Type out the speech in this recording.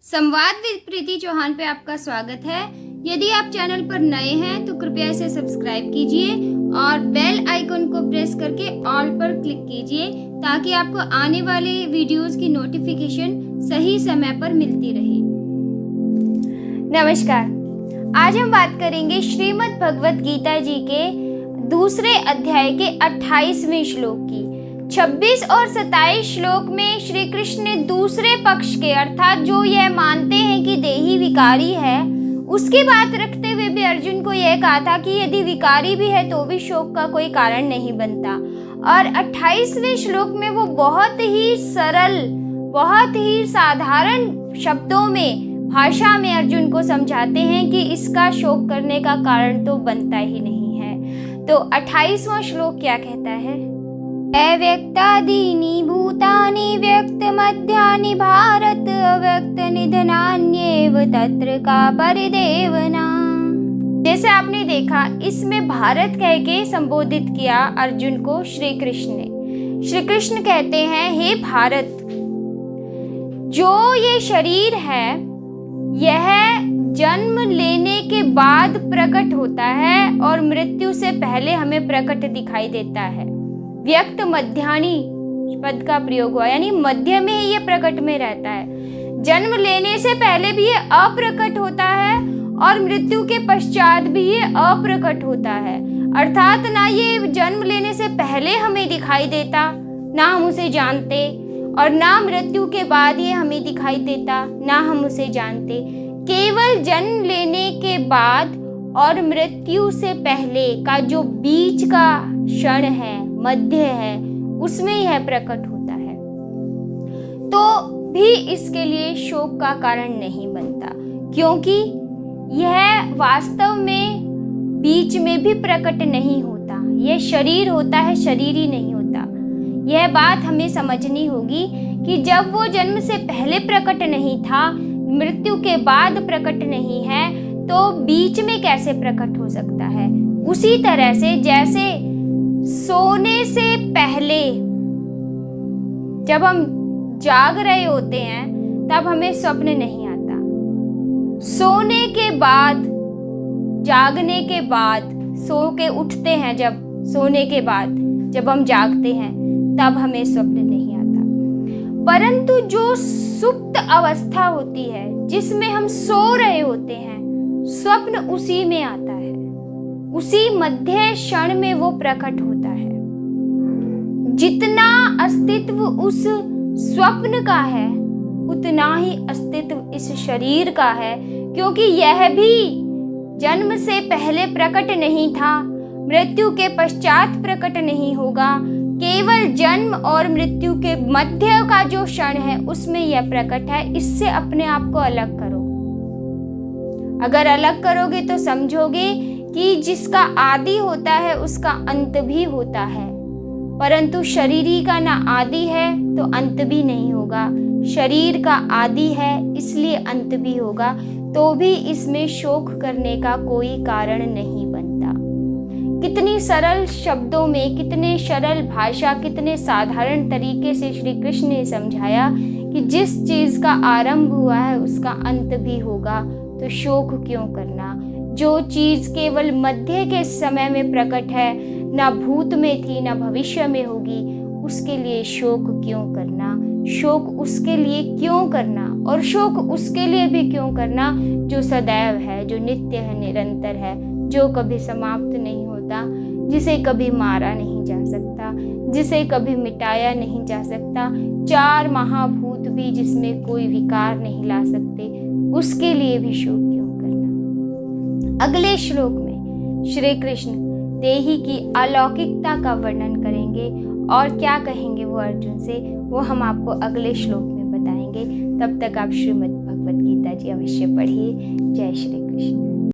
संवाद विद प्रीति चौहान पे आपका स्वागत है। यदि आप चैनल पर नए हैं तो कृपया इसे सब्सक्राइब कीजिए और बेल आइकन को प्रेस करके ऑल पर क्लिक कीजिए ताकि आपको आने वाले वीडियोस की नोटिफिकेशन सही समय पर मिलती रहे। नमस्कार, आज हम बात करेंगे श्रीमद् भगवत गीता जी के दूसरे अध्याय के 28वें श्लोक की। 26 और 27 श्लोक में श्री कृष्ण ने दूसरे पक्ष के अर्थात जो यह मानते हैं कि देही विकारी है उसकी बात रखते हुए भी अर्जुन को यह कहा था कि यदि विकारी भी है तो भी शोक का कोई कारण नहीं बनता। और 28वें श्लोक में वो बहुत ही सरल, बहुत ही साधारण शब्दों में, भाषा में अर्जुन को समझाते हैं कि इसका शोक करने का कारण तो बनता ही नहीं है। तो 28वां श्लोक क्या कहता है? अव्यक्तादीनि भूतानि व्यक्तमध्यानि भारत अव्यक्त निधनान्येव तत्र का परिदेवना। जैसे आपने देखा, इसमें भारत कह के संबोधित किया अर्जुन को श्री कृष्ण ने। श्री कृष्ण कहते हैं, हे भारत, जो ये शरीर है यह जन्म लेने के बाद प्रकट होता है और मृत्यु से पहले हमें प्रकट दिखाई देता है। व्यक्त मध्यानि पद का प्रयोग हुआ, यानी मध्य में ही ये प्रकट में रहता है। जन्म लेने से पहले भी ये अप्रकट होता है और मृत्यु के पश्चात भी ये अप्रकट होता है। अर्थात ना ये जन्म लेने से पहले हमें दिखाई देता, ना हम उसे जानते, और ना मृत्यु के बाद ये हमें दिखाई देता, ना हम उसे जानते। केवल जन्म लेने के बाद और मृत्यु से पहले का जो बीच का क्षण है, मध्य है, उसमें यह प्रकट होता है। तो भी इसके लिए शोक का कारण नहीं बनता, क्योंकि यह वास्तव में बीच में भी प्रकट नहीं होता। यह शरीर होता है, शरीर ही नहीं होता। यह बात हमें समझनी होगी कि जब वो जन्म से पहले प्रकट नहीं था, मृत्यु के बाद प्रकट नहीं है, तो बीच में कैसे प्रकट हो सकता है। उसी तरह से जैसे सोने से पहले जब हम जाग रहे होते हैं तब हमें स्वप्न नहीं आता। सोने के बाद, जागने के बाद, सो के उठते हैं, जब सोने के बाद जब हम जागते हैं तब हमें स्वप्न नहीं आता। परंतु जो सुप्त अवस्था होती है जिसमें हम सो रहे होते हैं, स्वप्न उसी में आता है। उसी मध्य क्षण में वो प्रकट होता है। जितना अस्तित्व उस स्वप्न का है उतना ही अस्तित्व इस शरीर का है, क्योंकि यह भी जन्म से पहले प्रकट नहीं था, मृत्यु के पश्चात प्रकट नहीं होगा। केवल जन्म और मृत्यु के मध्य का जो क्षण है उसमें यह प्रकट है। इससे अपने आप को अलग करो। अगर अलग करोगे तो समझोगे कि जिसका आदि होता है उसका अंत भी होता है, परंतु शरीरी का ना आदि है तो अंत भी नहीं होगा। शरीर का आदि है इसलिए अंत भी होगा, तो भी इसमें शोक करने का कोई कारण नहीं बनता। कितनी सरल शब्दों में, कितने सरल भाषा, कितने साधारण तरीके से श्री कृष्ण ने समझाया कि जिस चीज का आरंभ हुआ है उसका अंत भी होगा, तो शोक क्यों करना। जो चीज केवल मध्य के समय में प्रकट है, ना भूत में थी ना भविष्य में होगी, उसके लिए शोक क्यों करना। शोक उसके लिए क्यों करना, और शोक उसके लिए भी क्यों करना जो सदैव है, जो नित्य है, निरंतर है, जो कभी समाप्त नहीं होता, जिसे कभी मारा नहीं जा सकता, जिसे कभी मिटाया नहीं जा सकता। 4 महाभूत भी जिसमें कोई विकार नहीं ला सकते, उसके लिए भी शोक क्यों करना। अगले श्लोक में श्री कृष्ण देही की अलौकिकता का वर्णन करेंगे और क्या कहेंगे वो अर्जुन से, वो हम आपको अगले श्लोक में बताएंगे। तब तक आप श्रीमद् भगवत गीता जी अवश्य पढ़िए। जय श्री कृष्ण।